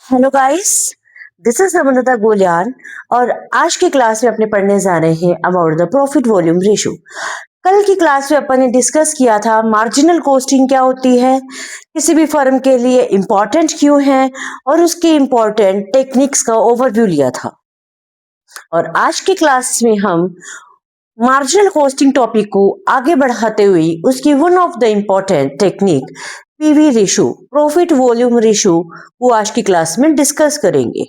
Hello guys, this is समन्विता गोलियान और आज की क्लास में अपने पढ़ने जा रहे हैं about the profit volume ratio. कल की क्लास में अपन ने डिस्कस किया था मार्जिनल कॉस्टिंग क्या होती है, किसी भी फर्म के लिए इम्पोर्टेंट क्यों है और उसके इम्पोर्टेंट टेक्निक्स का ओवरव्यू लिया था। और आज की क्लास में हम मार्जिनल कॉस्टिंग टॉपिक को आगे बढ़ाते हुए उसकी one of the important technique PV ratio, profit volume ratio को आज की क्लास में डिस्कस करेंगे।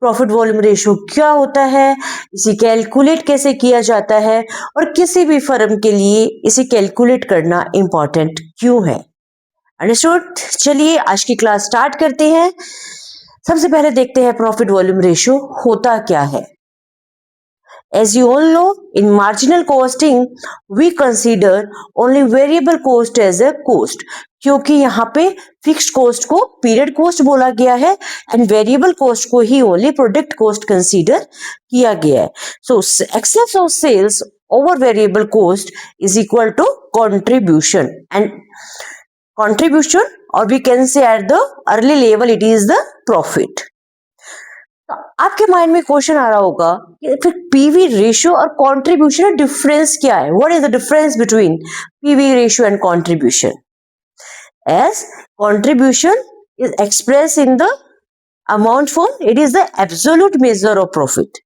प्रॉफिट वॉल्यूम रेशियो क्या होता है, इसे कैलकुलेट कैसे किया जाता है और किसी भी फर्म के लिए इसे कैलकुलेट करना इंपॉर्टेंट क्यों है। अंडरस्टूड? चलिए आज की क्लास स्टार्ट करते हैं। सबसे पहले देखते हैं प्रॉफिट वॉल्यूम रेशियो होता क्या है। As you all know, in marginal costing, we consider only variable cost as a cost, क्योंकि यहाँ पे फिक्स्ड कॉस्ट को पीरियड कॉस्ट बोला गया है एंड वेरिएबल कॉस्ट को ही ओनली प्रोडक्ट कॉस्ट कंसीडर किया गया है। So excess of sales over variable cost is equal to contribution and contribution, or we can say at the early level it is the profit. आपके mind में question आ रहा होगा कि फिर पीवी रेशियो और कंट्रीब्यूशन डिफरेंस क्या है? What is the difference between PV ratio and contribution? As contribution is express in the amount form, it is the absolute measure of profit,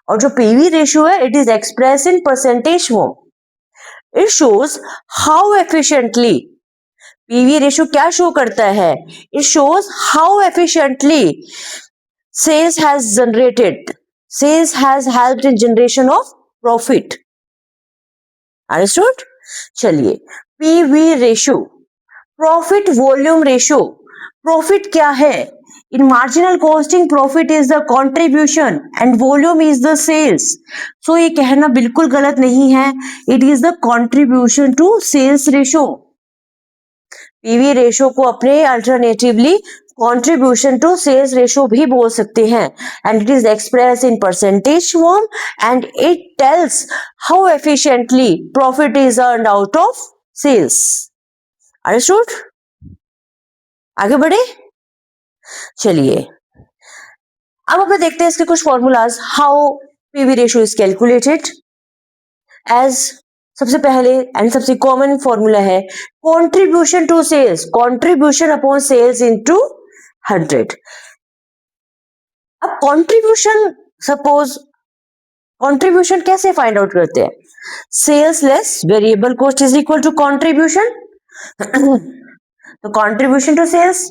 और जो पीवी रेशियो है it is express in percentage form. It shows how efficiently, PV ratio क्या show करता है? It shows how efficiently sales has helped in generation of profit. Understood? चलिए, PV ratio, profit volume ratio, profit क्या है? In marginal costing, profit is the contribution and volume is the sales. So ये कहना बिल्कुल गलत नहीं है, it is the contribution to sales ratio. PV ratio को अपने alternatively contribution to sales ratio भी बोल सकते हैं and it is express in percentage form and it tells how efficiently profit is earned out of sales. Understood? आगे बढ़े, चलिए अब अपन देखते हैं इसके कुछ formulas, how PV ratio is calculated. As सबसे पहले एंड सबसे कॉमन फॉर्मूला है contribution to sales, contribution upon sales into 100। अब कंट्रीब्यूशन, सपोज कंट्रीब्यूशन कैसे फाइंड आउट करते हैं? Sales less variable cost is equal to contribution. तो कंट्रीब्यूशन टू सेल्स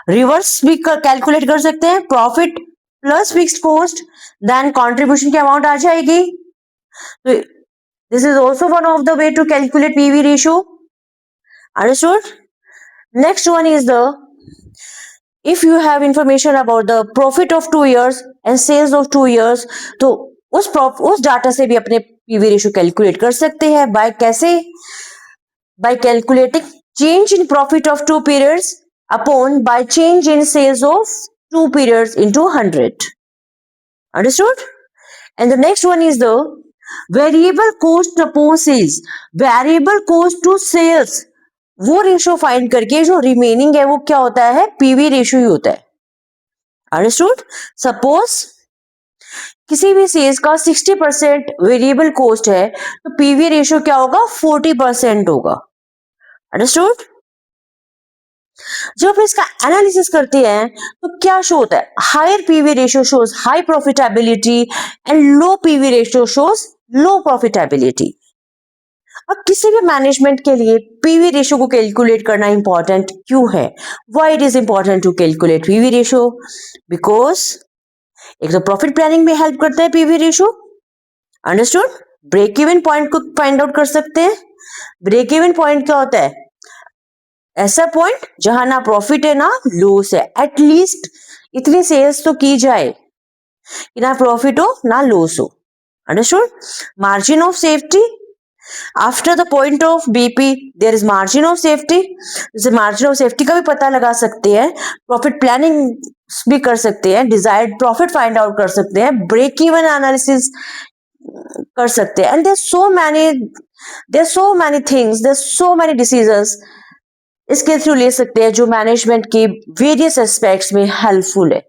रिवर्स भी कैलकुलेट कर सकते हैं, profit plus fixed cost, then contribution की अमाउंट आ जाएगी। तो this is also one of the way to calculate PV ratio. Understood? Next one is the, if you have information about the profit of 2 years and sales of 2 years, तो उस data से भी अपने PV ratio calculate कर सकते हैं। Bye कैसे? by calculating change in profit of 2 periods upon by change in sales of 2 periods into 100. Understood? And the next one is the variable cost upon sales, variable cost to sales, वो ratio find करके जो remaining है वो क्या होता है? PV ratio ही होता है। अंडरस्टूड? सपोज किसी भी सेल्स का 60% वेरिएबल कोस्ट है तो पीवी रेशियो क्या होगा? 40% होगा। अंडरस्टूड? जब हम इसका एनालिसिस करते हैं तो क्या शो होता है? Higher PV ratio shows high profitability and low PV ratio shows low profitability. अब किसी भी मैनेजमेंट के लिए पीवी रेशियो को कैलकुलेट करना इंपॉर्टेंट क्यों है? Why it is important to calculate PV ratio? Because एक तो प्रॉफिट प्लानिंग में हेल्प करता है PV ratio. Understood? Break even point को फाइंड आउट कर सकते हैं। ब्रेक इवन पॉइंट क्या होता है? ऐसा पॉइंट जहां ना प्रॉफिट है ना लॉस है, एटलीस्ट इतनी सेल्स तो की जाए कि ना प्रॉफिट हो ना लॉस हो। Understood? Margin of safety. After the point of BP, there is margin of safety. जैसे margin of safety का भी पता लगा सकते हैं, profit planning भी कर सकते हैं, desired profit find out कर सकते हैं, break even analysis कर सकते हैं, and there's so many things, there's so many decisions इसके थ्रू ले सकते हैं जो मैनेजमेंट के वेरियस एस्पेक्ट्स में हेल्पफुल है।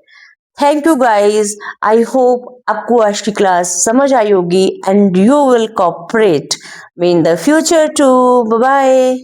Thank you guys, I hope आपको आज की क्लास समझ आई होगी and you will cooperate me in the future too. Bye bye.